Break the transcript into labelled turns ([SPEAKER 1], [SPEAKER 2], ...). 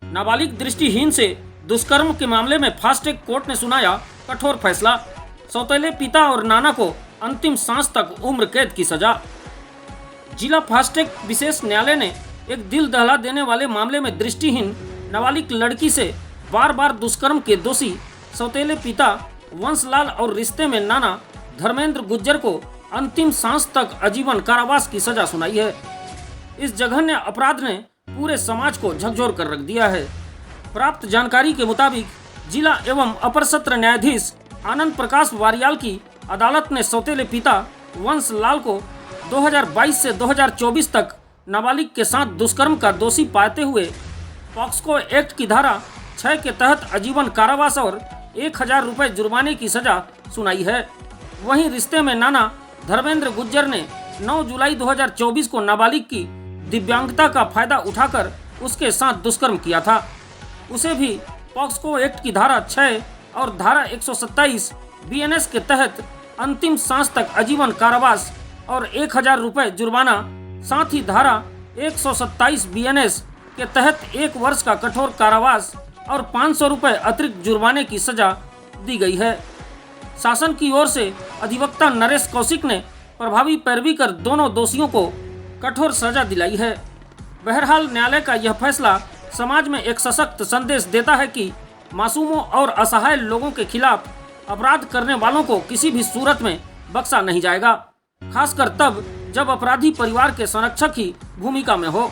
[SPEAKER 1] नाबालिग दृष्टिहीन से दुष्कर्म के मामले में फास्ट ट्रैक कोर्ट ने सुनाया कठोर फैसला। सौतेले पिता और नाना को अंतिम सांस तक उम्र कैद की सजा। जिला फास्ट ट्रैक विशेष न्यायालय ने एक दिल दहला देने वाले मामले में दृष्टिहीन नाबालिग लड़की से बार बार दुष्कर्म के दोषी सौतेले पिता वंशलाल और रिश्ते में नाना धर्मेंद्र गुज्जर को अंतिम सांस तक आजीवन कारावास की सजा सुनाई है। इस जघन्य अपराध ने पूरे समाज को झकझोर कर रख दिया है। प्राप्त जानकारी के मुताबिक जिला एवं अपर सत्र न्यायाधीश आनंद प्रकाश वारियाल की अदालत ने सौतेले पिता वंशलाल को 2022 से 2024 तक नाबालिग के साथ दुष्कर्म का दोषी पाते हुए पॉक्सो एक्ट की धारा 6 के तहत आजीवन कारावास और 1000 रुपये जुर्माने की सजा सुनाई है। वहीं रिश्ते में नाना धर्मेंद्र गुज्जर ने 9 जुलाई 2024 को नाबालिग की दिव्यांगता का फायदा उठाकर उसके साथ दुष्कर्म किया था। उसे भी पॉक्सो एक्ट की धारा 6 और धारा 127 बीएनएस के तहत अंतिम सांस तक आजीवन कारावास और 1000 रुपये जुर्माना, साथ ही धारा 127 बीएनएस के तहत 1 वर्ष का कठोर कारावास और 500 रुपये अतिरिक्त जुर्माने की सजा दी गई है। शासन की ओर से अधिवक्ता नरेश कौशिक ने प्रभावी पैरवी कर दोनों दोषियों को कठोर सजा दिलाई है। बहरहाल न्यायालय का यह फैसला समाज में एक सशक्त संदेश देता है कि मासूमों और असहाय लोगों के खिलाफ अपराध करने वालों को किसी भी सूरत में बख्शा नहीं जाएगा, खासकर तब जब अपराधी परिवार के संरक्षक ही भूमिका में हो।